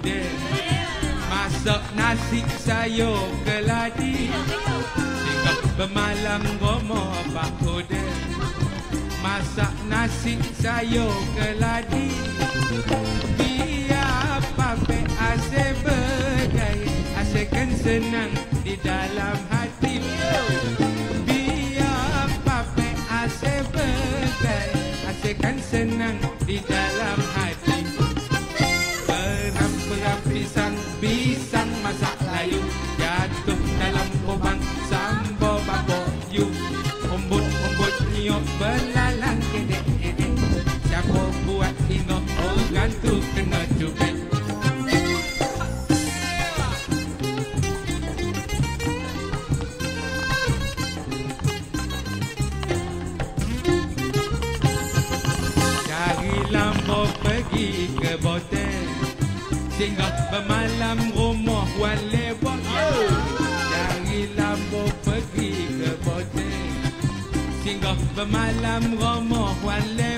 hodel. Masak nasi sayur keladi, singgah bermalam rumah Pak Hodel. Masak nasi sayur keladi, biar pape asyik bergaya, asyikkan senang di dalam hati. Biar pape asyik bergaya, asyikkan senang di dalam hati. Beram-beram pisang masak layu, jatuh dalam lubang sambal babok you. Umbut-umbut niok belalang kedek-kedek, siapa buat tengok orang tu kena cubit. Cari lampu pergi ke botel, singgah bermalam rumah Wan Lebok. Cari lampu pergi ke botel, singgah bermalam rumah Wan Lebok.